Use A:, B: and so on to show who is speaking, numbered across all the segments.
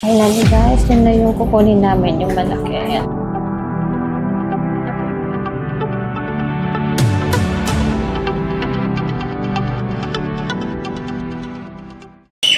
A: Finally guys, yun na yung kukunin namin, yung malaki. Ayan.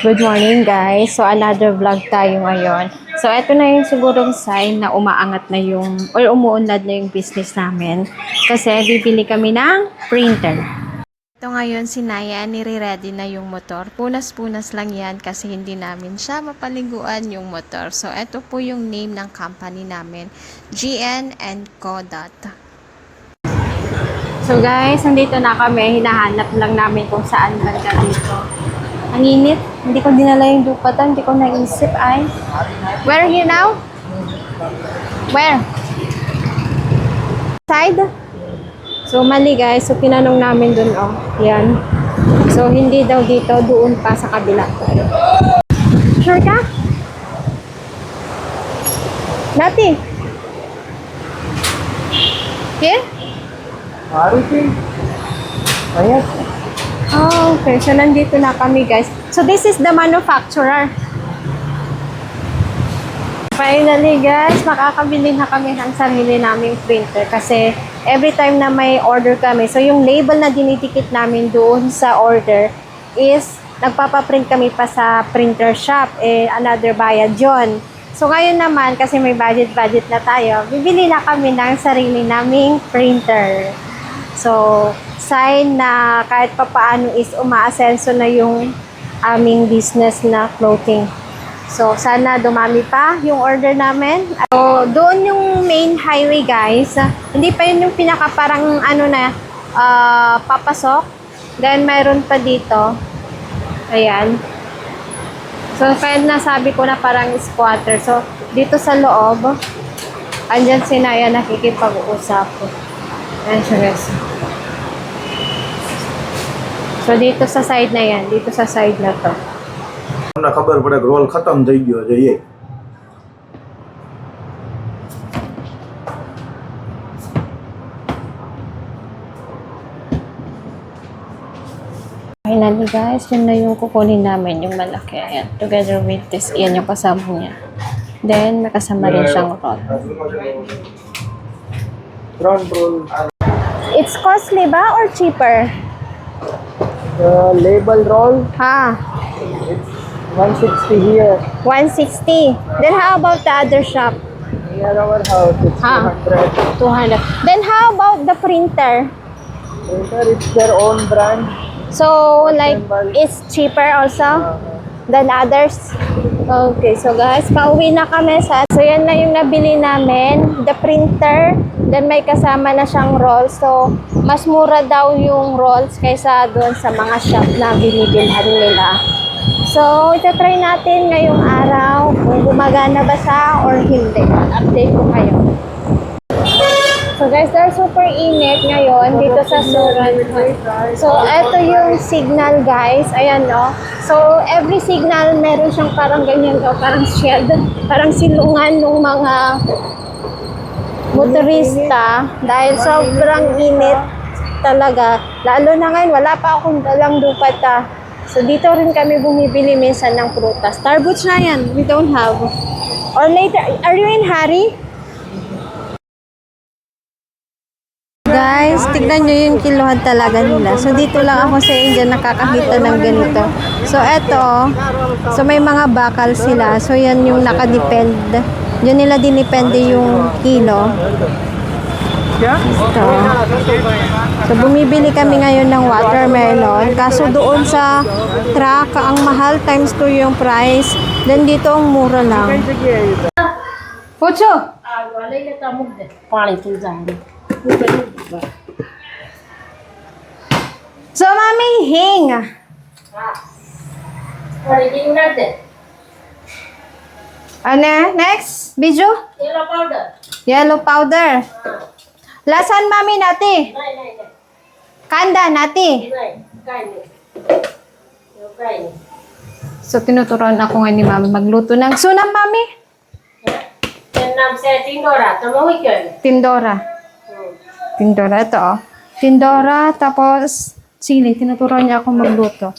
A: Good morning guys. So another vlog tayo ngayon. So ito na yung sigurong sign na umaangat na yung or umuunlad na yung business namin. Kasi bibili kami ng printer. Ito ngayon si Naya, nire-ready na yung motor. Punas-punas lang yan kasi hindi namin siya mapaliguan yung motor. So ito po yung name ng company namin, GN & Co. So guys, nandito na kami. Hinahanap lang namin kung saan banda dito. Ang init. Hindi ko dinala yung dupatan. Hindi ko naisip ay. Where are you now? Where? Side? So, mali guys. So, tinanong namin dun, oh. Yan. So, hindi daw dito. Doon pa sa kabila. Sure ka? Nati? Here?
B: Maruti. Ayan.
A: Oh, okay. So, nandito na kami, guys. So, this is the manufacturer. Finally, guys, makakabili na kami ng sarili naming printer kasi every time na may order kami, so yung label na dinidikit namin doon sa order is nagpapaprint kami pa sa printer shop. Another bayad yun. So, ngayon naman, kasi may budget na tayo, bibili na kami ng sarili naming printer. So, sign na kahit papaano is umaasenso na yung aming business na clothing. So, sana dumami pa yung order namin. So, doon yung main highway, guys. Hindi pa yun yung pinaka parang ano na papasok. Then, mayroon pa dito. Ayan. So, kaya nasabi ko na parang squatter. So, dito sa loob, andyan si Naya nakikipag-uusap. Ayan siya, guys. So, dito sa side na yan. Dito sa side na to.
B: ना खबर पड़े रोल खत्म થઈ ગયો છે એ
A: Finally guys, yun na yung kukunin namin, yung malaki. Ayan, together with this, yan yung kasama niya. Then, may kasama rin siyang roll.
B: ત્રણ role
A: It's costly ba or cheaper?
B: label roll
A: Ha,
B: it's 160 here
A: 160. Then how about the other shop?
B: near our house it's
A: Ah.
B: 200
A: 200. Then how about the printer?
B: printer it's their own brand
A: So, like, it's cheaper also than others? Okay, so guys, pauwi na kami sa... So, yan na yung nabili namin. The printer. Then, may kasama na siyang rolls. So, mas mura daw yung rolls kaysa doon sa mga shop na binibilhan nila. So, itatry natin ngayong araw kung gumagana ba siya or hindi. Update ko kayo. So guys, dahil super init ngayon dito sa Surat. So, eto yung signal guys. Ayan no. So, every signal meron siyang parang ganyan daw. Parang shield. Parang silungan ng mga motorista. Dahil sobrang init talaga. Lalo na ngayon, wala pa akong dalang dupata. So, dito rin kami bumibili minsan ng prutas. Starbucks na yan. We don't have. Or later, are you in hurry? Guys, tignan nyo yung kiluhan talaga nila. So, dito lang ako sa India nakakakita ng ganito. So, eto. So, may mga bakal sila. So, yan yung nakadepend. Yun nila dinepende yung kilo. Ito. So, bumibili kami ngayon ng watermelon. Kaso doon sa truck, ang mahal times 2 yung price. Then, dito ang mura lang. Pucho! So, Mami, hing. Ano? Next? Biju?
C: Yellow powder.
A: Yellow powder. Lasan, Mami, nati? Kanda, nati? So, tinuturuan ako ngayon ni Mami magluto ng sunam, Mami? Tindora. Tindora, ito oh. Tindora, tapos sili. Tinuturuan niya ako magluto.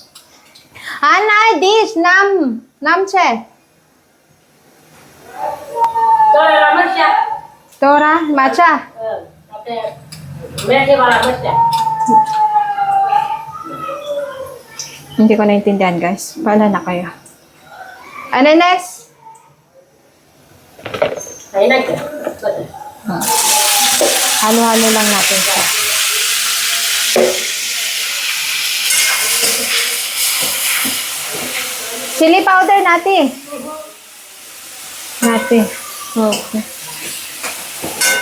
A: Ana, dish, nam. Namche. Sora, matcha. Hindi ko naintindihan, guys. Paala na kayo. Ano next? Halo-halo lang natin siya. Chili powder natin. Natin. Okay.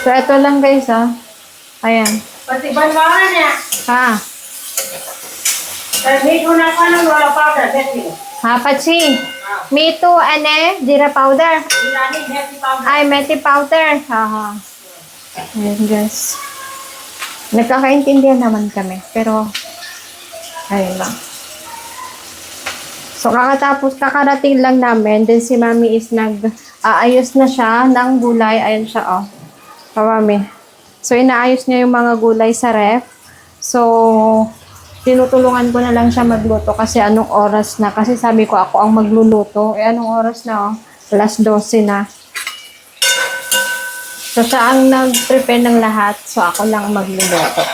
A: So, ito lang guys, ah. Ayan.
C: Pati banwaran niya.
A: Ha?
C: Meat mo na pa ng wala powder. Beti.
A: Ha, pachi. Me too, ane, jira powder.
C: Ilani, beti powder.
A: Ay, methi powder. Haha. Ayan, guys. Nagkakaintindihan naman kami. Pero, ayun lang. So, kakarating lang namin. Then, si Mami is nag-aayos na siya ng gulay. Ayan siya, oh. Mami. So, inaayos niya yung mga gulay sa ref. So, tinutulungan ko na lang siya magluto kasi anong oras na. Kasi sabi ko ako ang magluluto. Eh, anong oras na, oh? Alas 12 na. So, siya ang nag-prepare ng lahat. So, ako lang magluluto.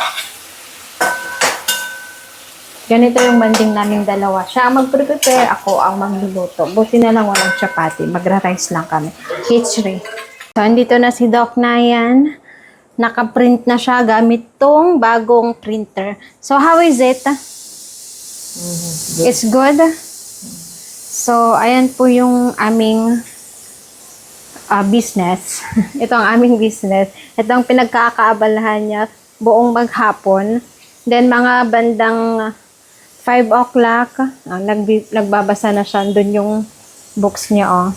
A: Ganito yung banding naming dalawa. Siya ang mag-prepare, ako ang magluluto. Buti na lang walang chapati. Magra-rice lang kami. Khichdi. So, andito na si Doc Nayan. Naka-print na siya gamit tong bagong printer. So, how is it? It's good? So, ayan po yung aming business. Ito ang aming business. Ito ang pinagkakaabalahan niya buong maghapon. Then, mga bandang 5 o'clock, nagbabasa na siya. Doon yung books niya, oh.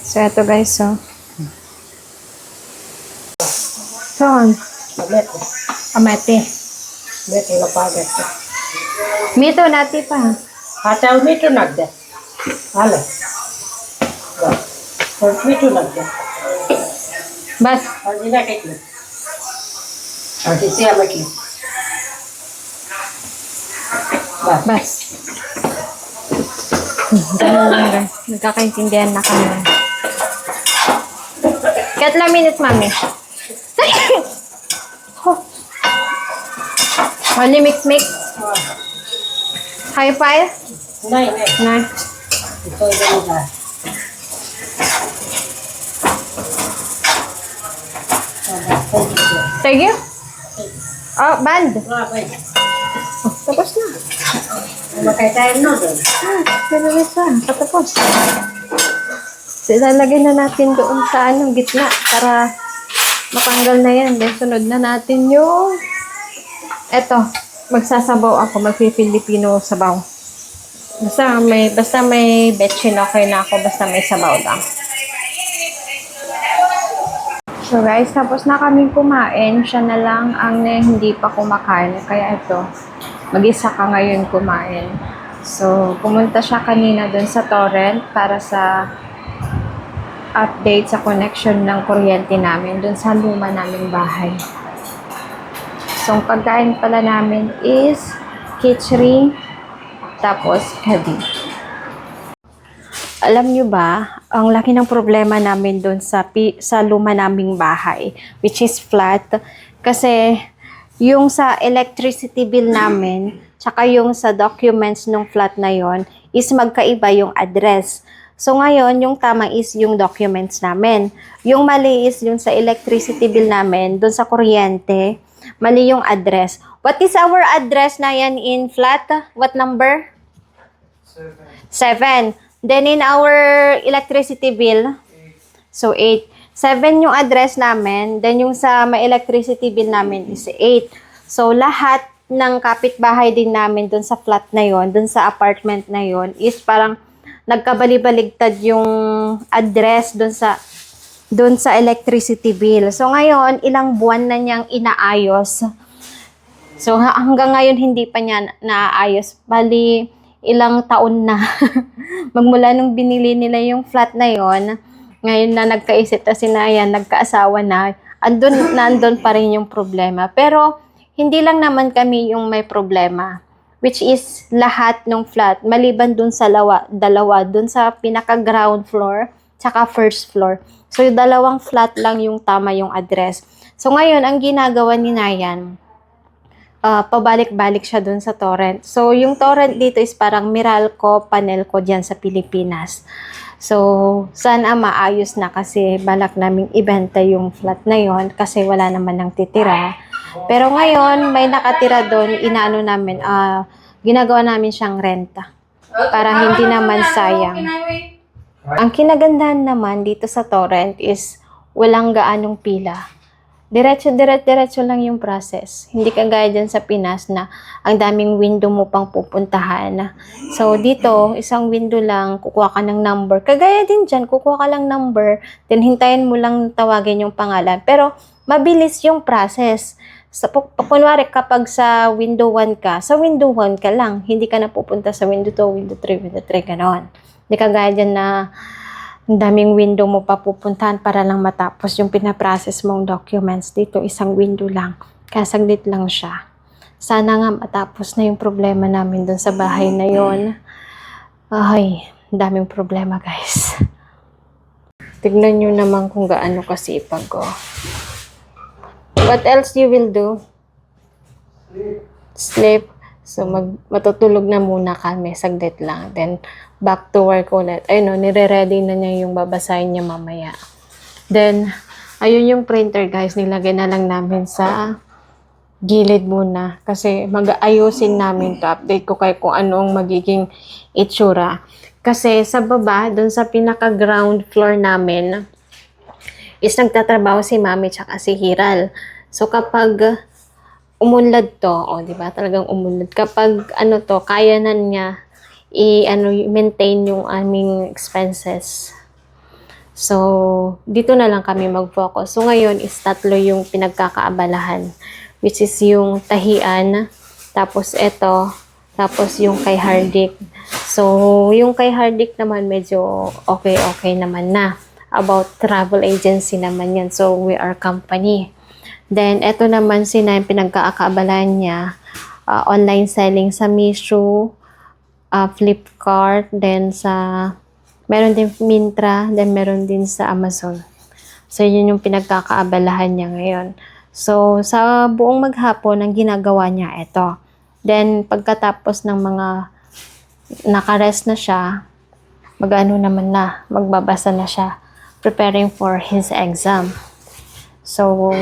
A: So, ito guys, oh. Saan?
C: Beti.
A: Amete.
C: Beti na powder.
A: Mito nati pa.
C: Hataw mito nagda. Hala. Mito nagda.
A: Bas.
C: Hindi na kitli. Hindi siya makli.
A: Bas. Ganun lang guys. Nagkakaintindihan na kami. Katla minutes, mami. Oh. Only mix. High five?
C: Nay.
A: Nay.
C: Ito yung na.
A: Thank you. Oh, band.
C: Okay.
A: Oh, tapos na.
C: Makay tayo noodle.
A: Pinalis na. Patapos. Ilalagay na natin doon sa gitna para matanggal na yan. Then, sunod na natin yung eto. Magsasabaw ako. Magpi-Filipino sabaw. Basta may betchin, okay na ako. Basta may sabaw lang. So guys, tapos na kaming kumain. Siya na lang ang hindi pa kumakain. Kaya ito, mag-isa ka ngayon kumain. So, pumunta siya kanina dun sa torrent para sa update sa connection ng kuryente namin dun sa luma naming bahay. So, ang pagkain pala namin is khichdi, tapos kabi. Alam nyo ba, ang laki ng problema namin doon sa luma naming bahay, which is flat. Kasi yung sa electricity bill namin, tsaka yung sa documents ng flat na yon is magkaiba yung address. So ngayon, yung tama is yung documents namin. Yung mali is yung sa electricity bill namin, doon sa kuryente, mali yung address. What is our address na yan in flat? What number? 7. Then in our electricity bill, so 8. 7 yung address namin, then yung sa may electricity bill namin is 8. So lahat ng kapitbahay din namin dun sa flat na yon, dun sa apartment na yon, is parang nagkabali-baligtad yung address dun sa electricity bill. So ngayon, ilang buwan na niyang inaayos. So hanggang ngayon hindi pa niya naayos. Bali, ilang taon na. Magmula nung binili nila yung flat na yon, ngayon na nagkaisip na sinayan, nagkaasawa na, nandun pa rin yung problema. Pero, hindi lang naman kami yung may problema, which is lahat ng flat, maliban dun sa dalawa, dun sa pinaka-ground floor, tsaka first floor. So, yung dalawang flat lang yung tama yung address. So, ngayon, ang ginagawa ni Nayan, pabalik-balik siya dun sa torrent. So, yung torrent dito is parang Meralco, Panelco dyan sa Pilipinas. So, sana maayos na kasi balak naming ibenta yung flat na yon kasi wala naman nang titira. Pero ngayon, may nakatira doon, inaano namin, ginagawa namin siyang renta para hindi naman sayang. Ang kinagandahan naman dito sa torrent is walang gaanong pila. Diretso lang yung process. Hindi kagaya dyan sa Pinas na ang daming window mo pang pupuntahan. So, dito, isang window lang, kukuha ka ng number. Kagaya din dyan, kukuha ka lang number, then hintayin mo lang tawagin yung pangalan. Pero, mabilis yung process. Kunwari, kapag sa window 1 ka, sa window 1 ka lang. Hindi ka na pupunta sa window 2, window 3, window 3, gano'n. Hindi kagaya dyan na ang daming window mo pa pupuntahan para lang matapos yung pinaprocess mong documents. Dito, isang window lang. Kaya saglit lang siya. Sana nga matapos na yung problema namin dun sa bahay na yon. Ay, daming problema guys. Tignan nyo naman kung gaano kasipag ko. What else you will do? Sleep. So, matutulog na muna kami, saglit lang. Then, back to work ulit. Ayun, nire-ready na niya yung babasahin niya mamaya. Then, ayun yung printer, guys. Nilagay na lang namin sa gilid muna. Kasi, mag-ayusin namin to. Update ko kayo kung ano ang magiging itsura. Kasi, sa baba, dun sa pinaka-ground floor namin, is nagtatrabaho si Mami tsaka si Hiral. So, kapag umunlad to, di ba? Talagang umunlad. Kapag kaya na niya i-maintain yung aming expenses. So, dito na lang kami mag-focus. So, ngayon is 3 yung pinagkakaabalahan, which is yung tahian, tapos ito, tapos yung kay Hardik. So, yung kay Hardik naman medyo okay naman na. About travel agency naman yan. So, we are company. Then, eto naman yung pinagkakaabalahan niya. Online selling sa Mishu, Flipkart, then meron din Mintra, then meron din sa Amazon. So, yun yung pinagkakaabalahan niya ngayon. So, sa buong maghapon, ang ginagawa niya ito. Then, pagkatapos ng mga nakarest na siya, magbabasa na siya, preparing for his exam. So,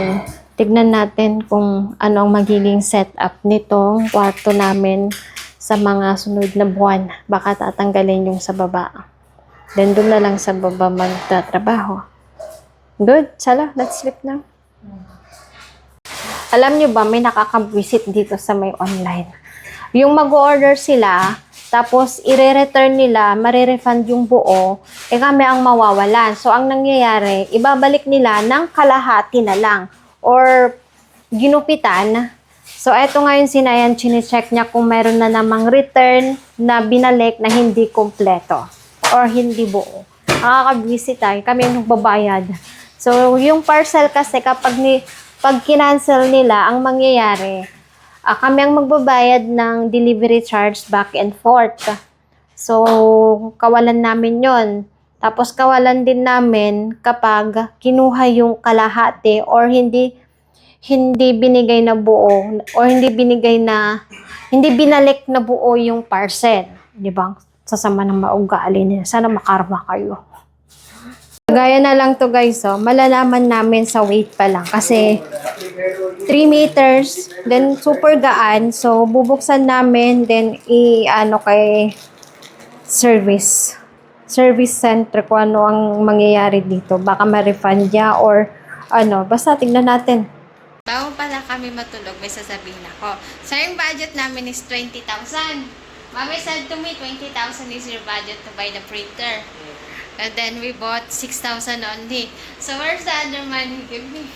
A: tignan natin kung ano ang magiging setup nitong kwarto namin sa mga sunod na buwan. Baka tatanggalin yung sa baba. Then, doon na lang sa baba magtatrabaho. Good. Sala, let's sleep na. Alam nyo ba, may nakaka-visit dito sa may online. Yung mag-order sila, tapos i-return nila, marirefund yung buo, kami ang mawawalan. So, ang nangyayari, ibabalik nila ng kalahati na lang. Or ginupitan. So, eto ngayon sinayan, chine-check niya kung meron na namang return na binalik na hindi kompleto or hindi buo. Nakaka-visit kami ang nagbabayad. So, yung parcel kasi pag kinancel nila, ang mangyayari, kami ang magbabayad ng delivery charge back and forth. So, kawalan namin yon. Tapos kawalan din namin kapag kinuha yung kalahati or hindi binigay na buo or hindi binalik na buo yung parcel. Di ba? Sasama ng maugali nila. Sana makarma kayo. Gaya na lang to guys, malalaman namin sa weight pa lang kasi 3 meters, then super gaan. So, bubuksan namin, then kay service center kung ano ang mangyayari dito. Baka ma-refund niya or basta tignan natin. Bago pala kami matulog, may sasabihin ako. So, yung budget namin is 20,000. Mami said to me, 20,000 is your budget to buy the printer. And then we bought 6,000 only. So, where's the other money you give me?